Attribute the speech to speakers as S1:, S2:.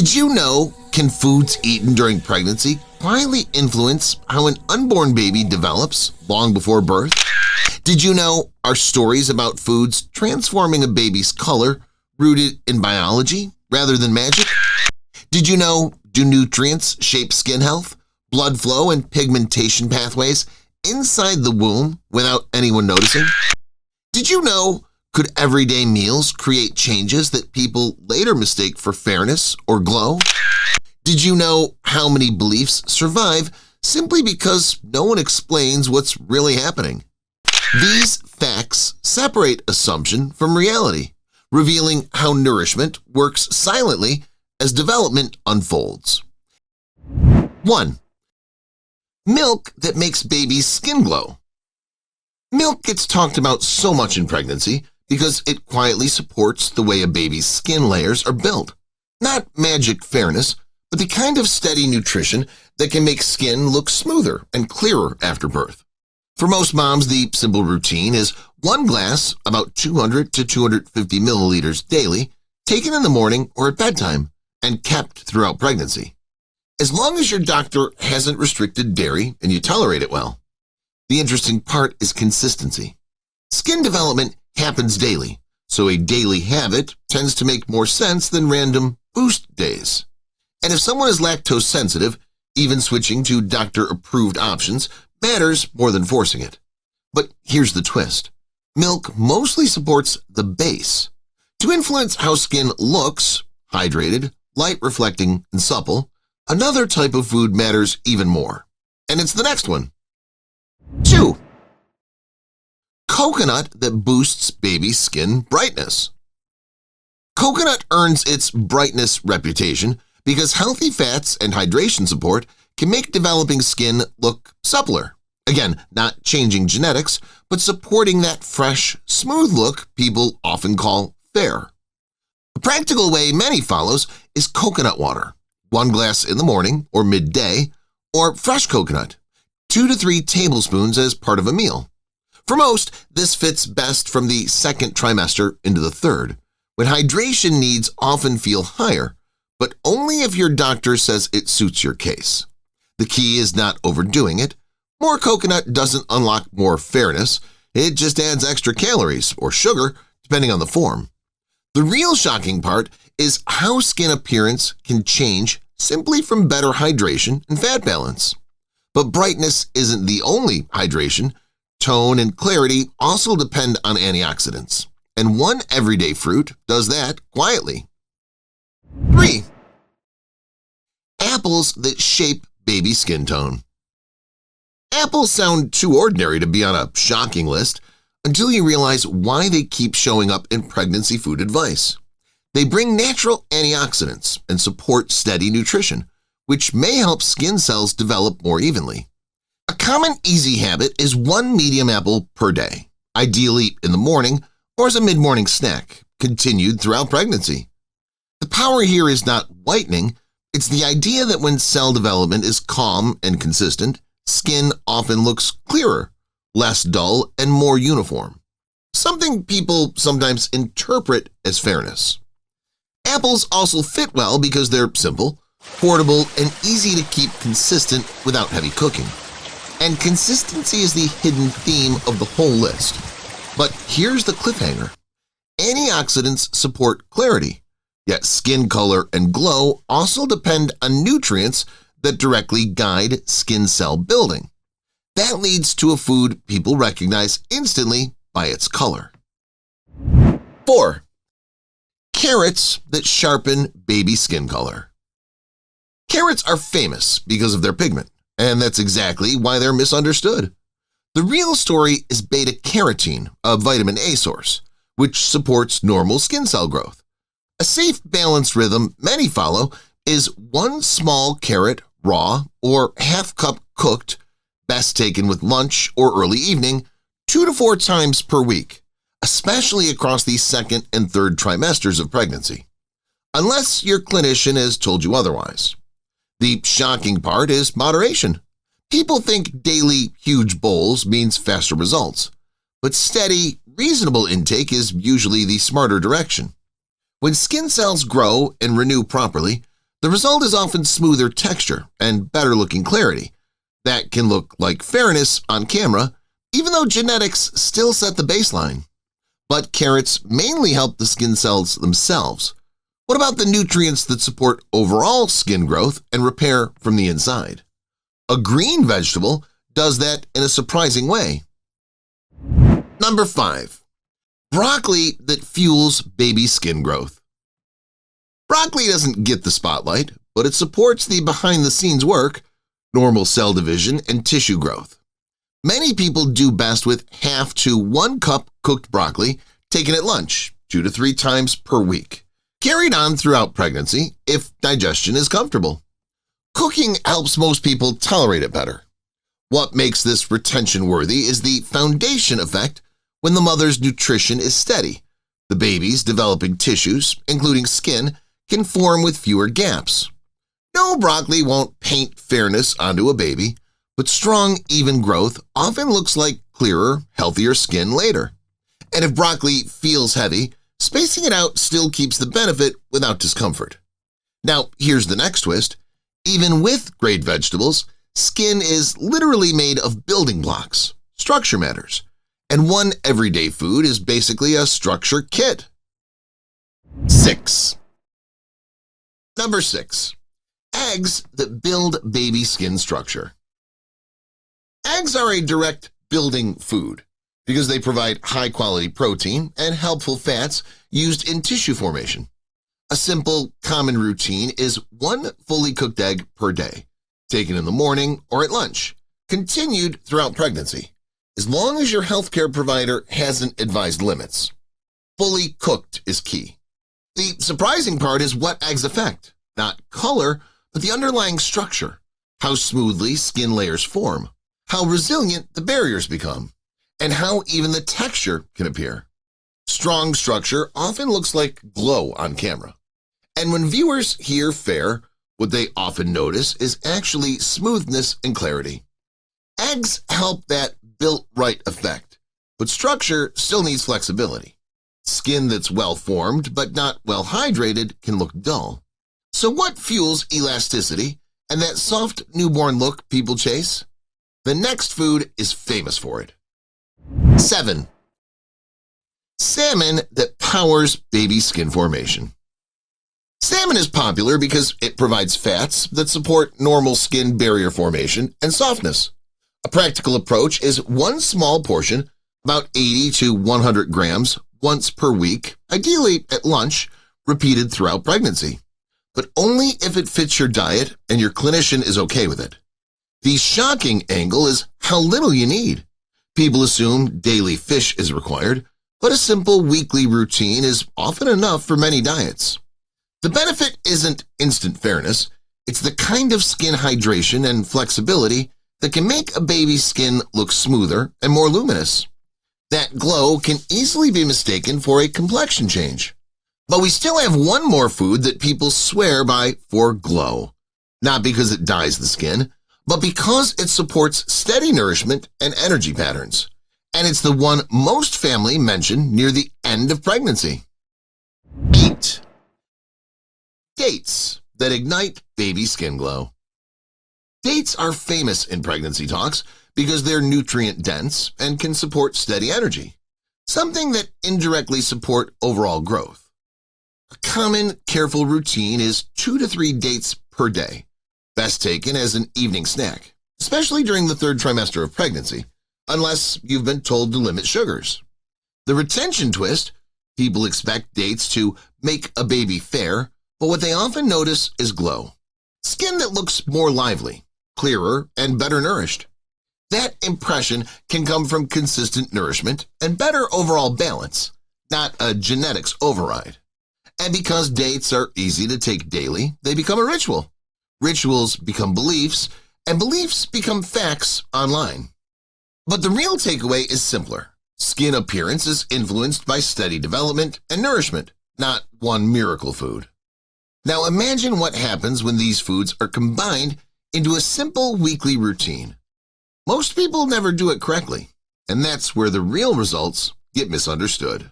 S1: Did you know can foods eaten during pregnancy quietly influence how an unborn baby develops long before birth? Did you know are stories about foods transforming a baby's color rooted in biology rather than magic? Did you know do nutrients shape skin health, blood flow, and pigmentation pathways inside the womb without anyone noticing? Did you know could everyday meals create changes that people later mistake for fairness or glow? Did you know how many beliefs survive simply because no one explains what's really happening? These facts separate assumption from reality, revealing how nourishment works silently as development unfolds. 1. Milk that makes babies' skin glow. Milk gets talked about so much in pregnancy because it quietly supports the way a baby's skin layers are built. Not magic fairness, but the kind of steady nutrition that can make skin look smoother and clearer after birth. For most moms, the simple routine is 1 glass, about 200 to 250 milliliters daily, taken in the morning or at bedtime, and kept throughout pregnancy. As long as your doctor hasn't restricted dairy and you tolerate it well. The interesting part is consistency. Skin development happens daily, so a daily habit tends to make more sense than random boost days. And if someone is lactose sensitive, even switching to doctor-approved options matters more than forcing it. But here's the twist. Milk mostly supports the base. To influence how skin looks, hydrated, light-reflecting, and supple, another type of food matters even more. And it's the next one. 2. Coconut that boosts baby skin brightness. Coconut earns its brightness reputation because healthy fats and hydration support can make developing skin look suppler. Again, not changing genetics, but supporting that fresh, smooth look people often call fair. A practical way many follows is coconut water, 1 glass in the morning or midday, or fresh coconut, 2 to 3 tablespoons as part of a meal. For most, this fits best from the 2nd trimester into the 3rd, when hydration needs often feel higher, but only if your doctor says it suits your case. The key is not overdoing it. More coconut doesn't unlock more fairness, it just adds extra calories or sugar, depending on the form. The real shocking part is how skin appearance can change simply from better hydration and fat balance. But brightness isn't the only hydration. Tone and clarity also depend on antioxidants, and one everyday fruit does that quietly. 3. Apples that shape baby skin tone. Apples sound too ordinary to be on a shocking list until you realize why they keep showing up in pregnancy food advice. They bring natural antioxidants and support steady nutrition, which may help skin cells develop more evenly. A common easy habit is 1 medium apple per day, ideally in the morning or as a mid-morning snack, continued throughout pregnancy. The power here is not whitening, it's the idea that when cell development is calm and consistent, skin often looks clearer, less dull, and more uniform, something people sometimes interpret as fairness. Apples also fit well because they're simple, portable, and easy to keep consistent without heavy cooking. And consistency is the hidden theme of the whole list. But here's the cliffhanger. Antioxidants support clarity, yet skin color and glow also depend on nutrients that directly guide skin cell building. That leads to a food people recognize instantly by its color. 4. Carrots that sharpen baby skin color. Carrots are famous because of their pigment, and that's exactly why they're misunderstood. The real story is beta-carotene, a vitamin A source, which supports normal skin cell growth. A safe, balanced rhythm many follow is 1 small carrot raw or half cup cooked, best taken with lunch or early evening, 2 to 4 times per week, especially across the 2nd and 3rd trimesters of pregnancy, unless your clinician has told you otherwise. The shocking part is moderation. People think daily huge bowls means faster results, but steady, reasonable intake is usually the smarter direction. When skin cells grow and renew properly, The result is often smoother texture and better-looking clarity. That can look like fairness on camera, even though genetics still set the baseline. But carrots mainly help the skin cells themselves. What about the nutrients that support overall skin growth and repair from the inside? A green vegetable does that in a surprising way. Number 5. Broccoli that fuels baby skin growth. Broccoli doesn't get the spotlight, but it supports the behind-the-scenes work, normal cell division, and tissue growth. Many people do best with half to 1 cup cooked broccoli taken at lunch 2 to 3 times per week, carried on throughout pregnancy if digestion is comfortable. Cooking helps most people tolerate it better. What makes this retention-worthy is the foundation effect when the mother's nutrition is steady. The baby's developing tissues, including skin, can form with fewer gaps. No, broccoli won't paint fairness onto a baby, but strong, even growth often looks like clearer, healthier skin later. And if broccoli feels heavy, spacing it out still keeps the benefit without discomfort. Now, here's the next twist. Even with great vegetables, skin is literally made of building blocks. Structure matters. And one everyday food is basically a structure kit. 6. Number 6. Eggs that build baby skin structure. Eggs are a direct building food because they provide high-quality protein and helpful fats used in tissue formation. A simple, common routine is 1 fully cooked egg per day, taken in the morning or at lunch, continued throughout pregnancy, as long as your healthcare provider hasn't advised limits. Fully cooked is key. The surprising part is what eggs affect, not color, but the underlying structure, how smoothly skin layers form, how resilient the barriers become, and how even the texture can appear. Strong structure often looks like glow on camera. And when viewers hear fair, what they often notice is actually smoothness and clarity. Eggs help that built-right effect, but structure still needs flexibility. Skin that's well-formed but not well-hydrated can look dull. So what fuels elasticity and that soft newborn look people chase? The next food is famous for it. 7. Salmon that powers baby skin formation. Salmon is popular because it provides fats that support normal skin barrier formation and softness. A practical approach is 1 small portion, about 80 to 100 grams, once per week, ideally at lunch, repeated throughout pregnancy. But only if it fits your diet and your clinician is okay with it. The shocking angle is how little you need. People assume daily fish is required, but a simple weekly routine is often enough for many diets. The benefit isn't instant fairness, it's the kind of skin hydration and flexibility that can make a baby's skin look smoother and more luminous. That glow can easily be mistaken for a complexion change. But we still have one more food that people swear by for glow. Not because it dyes the skin, but because it supports steady nourishment and energy patterns. And it's the one most families mention near the end of pregnancy. 8. Dates that ignite baby skin glow. Dates are famous in pregnancy talks because they're nutrient-dense and can support steady energy, something that indirectly support overall growth. A common, careful routine is 2 to 3 dates per day, best taken as an evening snack, especially during the 3rd trimester of pregnancy, unless you've been told to limit sugars. The retention twist, people expect dates to make a baby fair, but what they often notice is glow. Skin that looks more lively, clearer, and better nourished. That impression can come from consistent nourishment and better overall balance, not a genetics override. And because dates are easy to take daily, they become a ritual. Rituals become beliefs, and beliefs become facts online. But the real takeaway is simpler. Skin appearance is influenced by steady development and nourishment, not one miracle food. Now imagine what happens when these foods are combined into a simple weekly routine. Most people never do it correctly, and that's where the real results get misunderstood.